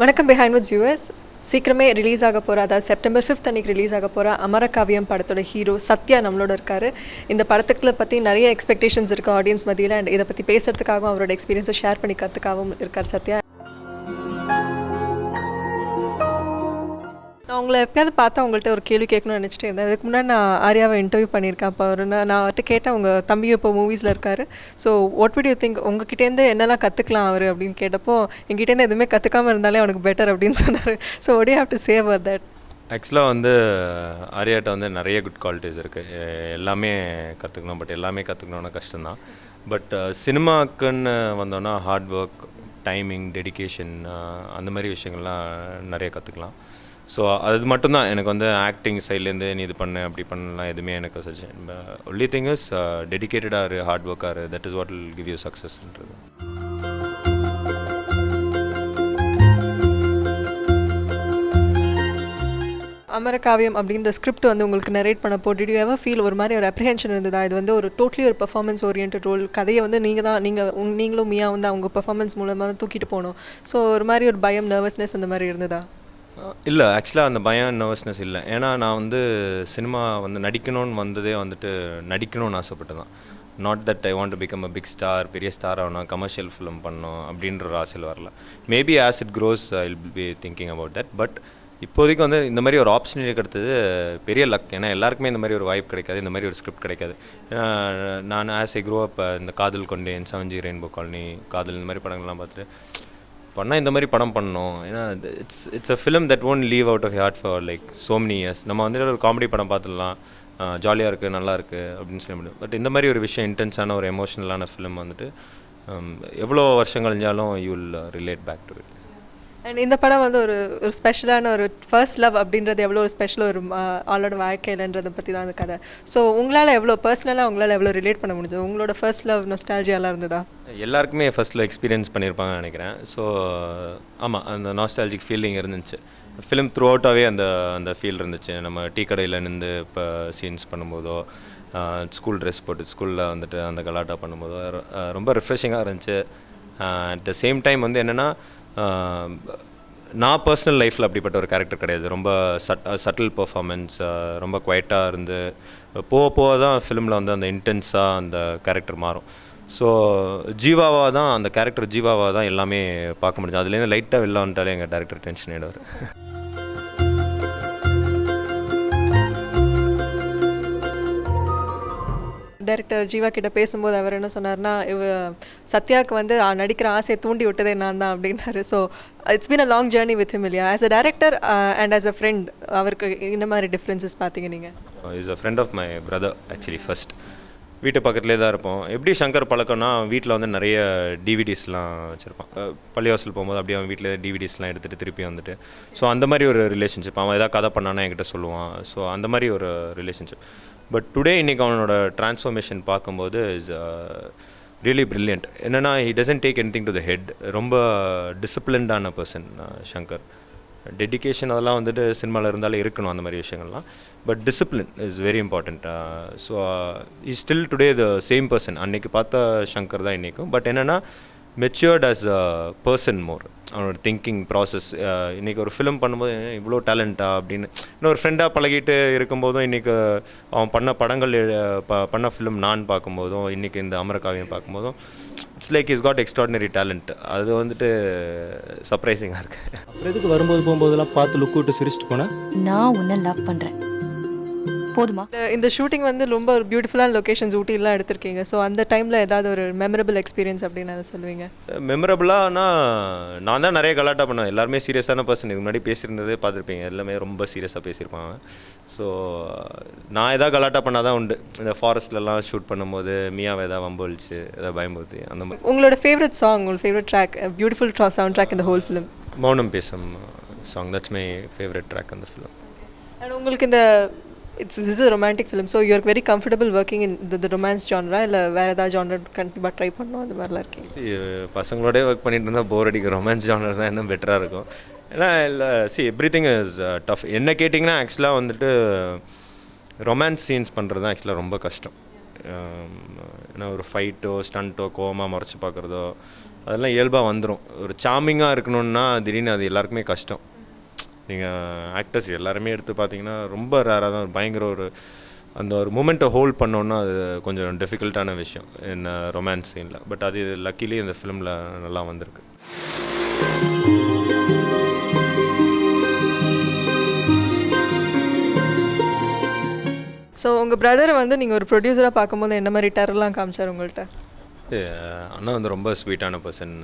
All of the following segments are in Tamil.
வணக்கம் பிஹைண்ட் வித் வியூவர்ஸ். சீக்கிரமே ரிலீஸ் ஆக போகிற, அதாவது செப்டம்பர் 5th அன்றைக்கி ரிலீஸ் ஆக போகிற அமரகாவியம் படத்தோட ஹீரோ சத்யா நம்மளோட இருக்கார். இந்த படத்துக்களை பற்றி நிறைய எக்ஸ்பெக்டேஷன்ஸ் இருக்குது ஆடியன்ஸ் மத்தியில். அண்ட் இதை பற்றி பேசுகிறதுக்காகவும் அவரோட எக்ஸ்பீரியன்ஸை ஷேர் பண்ணிக்கிறதுக்காகவும் இருக்கார் சத்யா. நான் உங்களை எப்பயாவது பார்த்தா உங்கள்கிட்ட ஒரு கேள்வி கேட்கணும்னு நினச்சிட்டே இருந்தேன். அதுக்கு முன்னாடி நான் ஆர்யாவை இன்டர்வியூ பண்ணியிருக்கேன். அப்போ நான் அவர்கிட்ட கேட்டேன், உங்கள் தம்பியும் இப்போ மூவிஸில் இருக்கார். So what would you think, உங்ககிட்டேருந்து என்னெல்லாம் கற்றுக்கலாம் அவர் அப்படின்னு கேட்டப்போ, எங்கிட்டேருந்து எதுவுமே கற்றுக்காமல் இருந்தாலே அவனுக்கு பெட்டர் அப்படின்னு சொன்னார். So what you have to say about that? ஆக்சுவலாக ஆர்யாட்ட நிறைய குட் குவாலிட்டிஸ் இருக்குது. எல்லாமே கற்றுக்கணும், பட் எல்லாமே கற்றுக்கணுன்னா கஷ்டம்தான். பட் சினிமாக்குன்னு வந்தோன்னா ஹார்ட் ஒர்க், டைமிங், டெடிக்கேஷன், அந்த மாதிரி விஷயங்கள்லாம் நிறைய கற்றுக்கலாம். ஸோ அது மட்டும்தான் எனக்கு ஆக்டிங் சைட்லேருந்து நீ இது பண்ணு அப்படி பண்ணலாம் எதுவுமே எனக்கு சஜஷன். ஒன்லி திங் இஸ் டெடிக்கேட்டடாக ஹார்ட் ஒர்க்காக, that is what will give you சக்ஸஸ்ன்றது. அமரகாவியம் அப்படின்ற ஸ்கிரிப்ட் உங்களுக்கு நரேட் பண்ணப்போ டிட் யூ எவர் ஃபீல் ஒரு மாதிரி ஒரு அப்ரிஹென்ஷன் இருந்ததா? இது ஒரு டோட்டலி ஒரு பெர்ஃபார்மன்ஸ் ஓரியன்ட் ரோல், கதையை நீங்களும் மியா அவங்க பெர்ஃபார்மன்ஸ் மூலமாக தான் தூக்கிட்டு போகணும். ஸோ ஒரு மாதிரி ஒரு பயம், நர்வஸ்னஸ் அந்த மாதிரி இருந்ததா? இல்லை, ஆக்சுவலாக அந்த பயம், நர்வஸ்னஸ் இல்லை. ஏன்னா நான் சினிமா நடிக்கணும்னு வந்ததே நடிக்கணும்னு ஆசைப்பட்டு தான். Not that I want to become a big star, பெரிய ஸ்டார் ஆகணும், கமர்ஷியல் ஃபிலிம் பண்ணணும் அப்படின்ற ஒரு ஆசையில் வரல. Maybe as it grows I will be thinking about that. But இப்போதைக்கு இந்த மாதிரி ஒரு ஆப்பர்ச்சுனிட்டி கிடைத்தது பெரிய லக். ஏன்னா எல்லாருக்குமே இந்த மாதிரி ஒரு வாய்ப்பு கிடைக்காது, இந்த மாதிரி ஒரு ஸ்கிரிப்ட் கிடைக்காது. ஏன்னா நான் ஆஸ் ஐ க்ரோ அப் இந்த காதல் கொண்டேன், 7G ரெயின்போ காலனி, காதல், இந்த மாதிரி படங்கள்லாம் பார்த்துட்டு பண்ணால் இந்த மாதிரி படம் பண்ணணும். ஏன்னா it's a film that won't leave out of heart for like so many years. நம்ம ஒரு காமெடி படம் பார்த்துடலாம், ஜாலியாக இருக்குது, நல்லா இருக்குது அப்படின்னு சொல்ல முடியும். பட் இந்த மாதிரி ஒரு விஷயம், இன்டென்ஸான ஒரு எமோஷ்னலான ஃபிலிம் எவ்வளோ வருஷம் கழிஞ்சாலும் you will relate back to it. And இந்த படம் ஒரு ஸ்பெஷலான ஒரு ஃபர்ஸ்ட் லவ் அப்படின்றது எவ்வளோ ஒரு ஸ்பெஷல் ஒரு ஆளோட வாழ்க்கையிலன்றதை பற்றி தான் அந்த கதை. ஸோ உங்களால் எவ்வளோ ரிலேட் பண்ண முடிஞ்சது? உங்களோட ஃபர்ஸ்ட் லவ் நாஸ்டால்ஜியாலாம் இருந்ததா? எல்லாருக்குமே ஃபர்ஸ்ட் லவ் எக்ஸ்பீரியன்ஸ் பண்ணியிருப்பாங்கன்னு நினைக்கிறேன். ஸோ ஆமாம், அந்த நாஸ்டாலஜிக் ஃபீலிங் இருந்துச்சு. ஃபிலிம் த்ரூ அவுட்டாகவே அந்த ஃபீல் இருந்துச்சு. நம்ம டீ கடையில் நின்று இப்போ சீன்ஸ் பண்ணும்போதோ, ஸ்கூல் ட்ரெஸ் போட்டு ஸ்கூலில் அந்த கலாட்டா பண்ணும்போதோ ரொம்ப ரிஃப்ரெஷிங்காக இருந்துச்சு. அட் த சேம் டைம் என்னென்னா, நான் பர்சனல் லைஃப்பில் அப்படிப்பட்ட ஒரு கேரக்டர் கிடையாது. ரொம்ப சட்டில் பர்ஃபார்மன்ஸ், ரொம்ப குவைட்டாக இருந்து போக தான் ஃபிலிமில் அந்த இன்டென்ஸாக அந்த கேரக்டர் மாறும். ஸோ அந்த கேரக்டர் ஜீவாவாக தான் எல்லாமே பார்க்க முடியும். அதுலேருந்து லைட்டாக வெளில வந்துட்டாலே எங்கள் டேரக்டர் டென்ஷன் ஆகிடுவார். டைரக்டர் ஜீவா கிட்ட பேசும்போது அவர் என்ன சொன்னார்னா, சத்யாவுக்கு நடிக்கிற ஆசையை தூண்டி விட்டதே நான் தான் அப்படின்னாரு. So it's been a long journey with him இல்லையா? As a director and as a friend அவருக்கு இந்த மாதிரி டிஃப்ரென்சஸ் பார்த்தீங்க நீங்கள்? Is a friend of my brother actually. First வீட்டு பக்கத்துலேயே தான் இருப்போம். எப்படி சங்கர் பழக்கம்னா, வீட்டில் நிறைய டிவிடிஸ்லாம் வச்சுருப்பான். பள்ளிவாசல் போகும்போது அப்படியே அவன் வீட்டில் டிவிடிஸ்லாம் எடுத்துகிட்டு திருப்பி ஸோ அந்த மாதிரி ஒரு ரிலேஷன்ஷிப். அவன் எதாவது கதை பண்ணானா என்கிட்ட சொல்லுவான். ஸோ அந்த மாதிரி ஒரு ரிலேஷன்ஷிப். பட் டுடே இன்றைக்கி அவனோட ட்ரான்ஸ்ஃபர்மேஷன் பார்க்கும்போது இஸ் ரியலி ப்ரில்லியன்ட். என்னென்னா, he doesn't take anything to the head. ரொம்ப டிசிப்ளின்டான பர்சன் சங்கர். டெடிக்கேஷன் அதெல்லாம் சினிமாவில் இருந்தாலே இருக்கணும், அந்த மாதிரி விஷயங்கள்லாம். But discipline is very important. So is still today the same person. அன்றைக்கி பார்த்த சங்கர் தான் இன்றைக்கும். பட் என்னென்னா, மெச்சுவர்ட் ஆஸ் அ பர்சன் மோர். அவனோட திங்கிங் ப்ராசஸ். இன்றைக்கி ஒரு ஃபிலிம் பண்ணும்போது இவ்வளோ டேலண்ட்டா அப்படின்னு இன்னொரு ஃப்ரெண்டாக பழகிட்டு இருக்கும்போதும், இன்றைக்கி அவன் பண்ண படங்கள் பண்ண ஃபிலிம் நான் பார்க்கும்போதும், இன்றைக்கி இந்த அமரகாவியம் பார்க்கும்போதும், it's like is got extraordinary talent. அது சர்ப்ரைசிங்காக இருக்குது. அப்புறம் எதுக்கு வரும்போது போகும்போதெல்லாம் பார்த்து லுக் விட்டு சிரிச்சிட்டு போனேன்? நான் உன்னை லவ் பண்ணுறேன், போதுமா? இந்த ஷூட்டிங் ரொம்ப ஒரு பியூட்டிஃபுல்லான லொக்கேஷன்ஸ் ஊட்டிலாம் எடுத்திருக்கீங்க. ஸோ அந்த டைமில் ஏதாவது ஒரு மெமரபிள் எக்ஸ்பீரியன்ஸ் அப்படின்னு அதை சொல்லுவீங்க? மெமரபிளானா, நான் தான் நிறைய கலாட்டா பண்ணேன். எல்லாருமே சீரியஸான பர்சன். இதுக்கு முன்னாடி பேசியிருந்ததே பார்த்துருப்பீங்க. எல்லாமே ரொம்ப சீரியஸாக பேசியிருப்பாங்க. ஸோ நான் எதாவது கலாட்டா பண்ணால் தான் உண்டு. இந்த ஃபாரஸ்ட்லலாம் ஷூட் பண்ணும்போது மியாவை எதாவது வம்பொழிச்சு எதாவது பயம்படுத்தி அந்த மாதிரி. உங்களோட ஃபேவரட் சாங், உங்களோட favourite track, beautiful sound track இந்த whole film? Mounam Pesum song, that's my favourite track அந்த ஃபிலிம். அண்ட் உங்களுக்கு this is a romantic film, so you're very comfortable working in the romance genre, இல்லை வேறு ஏதாவது ஜானர் கண்டிப்பாக ட்ரை பண்ணணும் அந்த மாதிரிலாம் இருக்கீங்க? பசங்களோடய ஒர்க் பண்ணிட்டு இருந்தால் போர் அடிக்கும். ரொமான்ஸ் ஜானர் தான் இன்னும் பெட்டராக இருக்கும். ஏன்னா இல்லை, எவ்ரி திங் இஸ் டஃப். என்ன கேட்டிங்கன்னா, ஆக்சுவலாக ரொமான்ஸ் சீன்ஸ் பண்ணுறது தான் ஆக்சுவலாக ரொம்ப கஷ்டம். ஏன்னா ஒரு ஃபைட்டோ ஸ்டண்ட்டோ கோவமாக மறைச்சி பார்க்குறதோ அதெல்லாம் இயல்பாக வந்துடும். ஒரு சாமிங்காக இருக்கணுன்னா திடீர்னு அது எல்லாருக்குமே கஷ்டம். நீங்கள் ஆக்டர்ஸ் எல்லாருமே எடுத்து பார்த்தீங்கன்னா ரொம்ப ரேராக தான் பயங்கர ஒரு அந்த ஒரு மூமெண்ட்டை ஹோல்ட் பண்ணோன்னா அது கொஞ்சம் டிஃபிகல்ட்டான விஷயம் என்ன ரொமான்ஸ் சீனில். பட் அது லக்கிலி இந்த ஃபிலிமில் நல்லா வந்திருக்கு. ஸோ உங்கள் பிரதரை வந்து நீங்கள் ஒரு ப்ரொடியூசராக பார்க்கும்போது என்ன மாதிரி டெரர்லாம் காமிச்சார் உங்கள்கிட்ட? அண்ணா வந்து ரொம்ப ஸ்வீட்டான பர்சன்.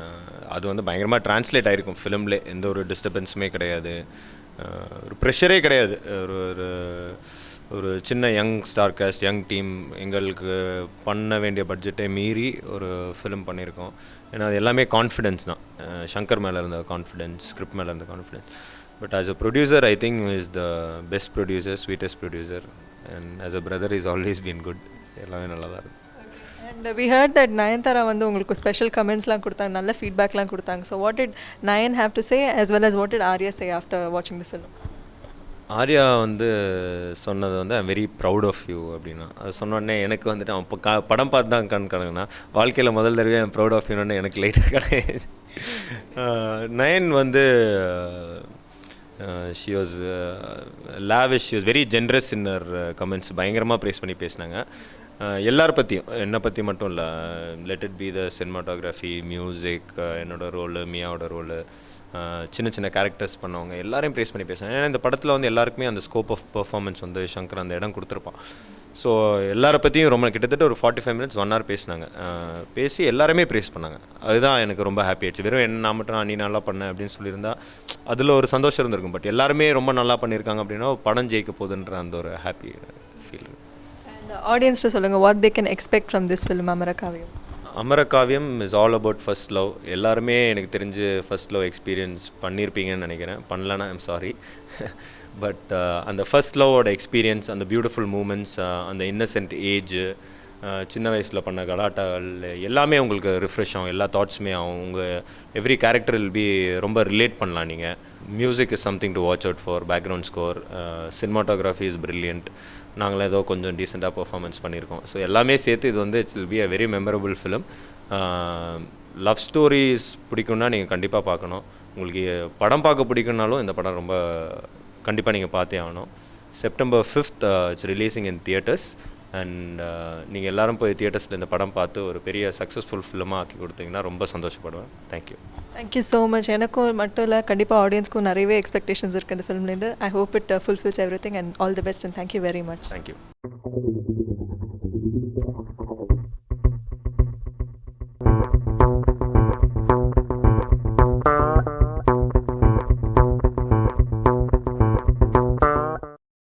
அது வந்து பயங்கரமாக ட்ரான்ஸ்லேட் ஆகிருக்கும் ஃபிலிம்லே. எந்த ஒரு டிஸ்டர்பன்ஸுமே கிடையாது, ஒரு ப்ரெஷரே கிடையாது. ஒரு ஒரு ஒரு சின்ன young star cast, young team, எங்களுக்கு பண்ண வேண்டிய பட்ஜெட்டை மீறி ஒரு ஃபிலிம் பண்ணியிருக்கோம். ஏன்னா அது எல்லாமே கான்ஃபிடென்ஸ் தான். ஷங்கர் மேலே இருந்த கான்ஃபிடென்ஸ், ஸ்கிரிப்ட் மேலே இருந்த confidence. But as a producer I think is the best producer, sweetest producer. And as a brother is always been good. எல்லாமே நல்லா தான் இருக்கும். And we heard that Nayanthara வந்து உங்களுக்கு ஸ்பெஷல் கமெண்ட்ஸ்லாம் கொடுத்தாங்க, நல்ல ஃபீட்பேக்லாம் கொடுத்தாங்க. So what did Nayan have to say as well as what did Arya say after வாட்சிங் தி ஃபிலிம்? ஆர்யா வந்து சொன்னது வந்து I'm very proud of you அப்படின்னா. அது சொன்னோடனே எனக்கு வந்துட்டு அவன் இப்போ படம் பார்த்து தான் கணக்குனா வாழ்க்கையில் முதல் தடவை ஐம் ப்ரவுட் ஆஃப் யூன்னு எனக்கு லைட்டாக கிடையாது. நயன் வந்து she was lavish, she was very generous in her comments. பயங்கரமாக ப்ரைஸ் பண்ணி பேசினாங்க எல்லார் பற்றியும், என்னை பற்றி மட்டும் இல்லை. Let it be the cinematography, music, என்னோட ரோலு, மியாவோட ரோலு, சின்ன சின்ன கேரக்டர்ஸ் பண்ணவங்க எல்லாரையும் ப்ரைஸ் பண்ணி பேசுகிறாங்க. ஏன்னா இந்த படத்தில் வந்து எல்லாருக்குமே அந்த ஸ்கோப் ஆஃப் பெர்ஃபார்மன்ஸ் வந்து சங்கர் அந்த இடம் கொடுத்துருப்பான். ஸோ எல்லாரை பற்றியும் ரொம்ப கிட்டத்தட்ட ஒரு 45 minutes 1 hour பேசினாங்க. பேசி எல்லாருமே ப்ரைஸ் பண்ணாங்க. அதுதான் எனக்கு ரொம்ப ஹாப்பி ஆயிடுச்சு. வெறும் என்ன நான் மட்டும் நீ நல்லா பண்ண அப்படின்னு சொல்லியிருந்தா அதில் ஒரு சந்தோஷம் இருந்திருக்கும். பட் எல்லாருமே ரொம்ப நல்லா பண்ணியிருக்காங்க அப்படின்னா படம் ஜெயிக்க போகுதுன்ற அந்த ஒரு ஹாப்பி ஃபீல். அண்ட் ஆடியன்ஸ்ட்டு சொல்லுங்கள், what they can expect from this film அமரகாவியம்? அமரகாவியம் is all about first love. எல்லாருமே எனக்கு தெரிஞ்சு ஃபர்ஸ்ட் லவ் எக்ஸ்பீரியன்ஸ் பண்ணியிருப்பீங்கன்னு நினைக்கிறேன். பண்ணலன்னா ஐம் சாரி. பட் அந்த ஃபர்ஸ்ட் லவ்வோட எக்ஸ்பீரியன்ஸ், அந்த பியூட்டிஃபுல் மூமெண்ட்ஸ், அந்த இன்னசென்ட் ஏஜ், சின்ன வயசில் பண்ண கலாட்டாகள் எல்லாமே உங்களுக்கு ரிஃப்ரெஷ் ஆகும். எல்லா தாட்ஸுமே ஆகும். உங்கள் எவ்ரி கேரக்டர் வில் பி ரொம்ப ரிலேட் பண்ணலாம் நீங்கள். Music is something to watch out for. Background score, cinematography is brilliant. நாங்களும் ஏதோ கொஞ்சம் டீசெண்டாக பர்ஃபார்மன்ஸ் பண்ணியிருக்கோம். ஸோ எல்லாமே சேர்த்து இது வந்து it's will be a very memorable film. Love stories பிடிக்கும்னா நீங்கள் கண்டிப்பாக பார்க்கணும். உங்களுக்கு படம் பார்க்க பிடிக்கும்னாலும் இந்த படம் ரொம்ப கண்டிப்பாக நீங்கள் பார்த்தே ஆகணும். September 5th it's releasing in theatres. And நீங்கள் எல்லோரும் போய் தியேட்டர்ஸில் இந்த படம் பார்த்து ஒரு பெரிய சக்ஸஸ்ஃபுல் ஃபிலிமாக ஆக்கி கொடுத்தீங்கன்னா ரொம்ப சந்தோஷப்படுவேன். தேங்க்யூ. Thank you so much. எனக்கும் மட்டும் இல்லை, கண்டிப்பாக ஆடியன்ஸ்க்கும் நிறையவே எக்ஸ்பெக்டேஷன்ஸ் இருக்குது இந்த ஃபிலிம்லேருந்து. I hope it fulfils everything and all the best and thank you very much. Thank you.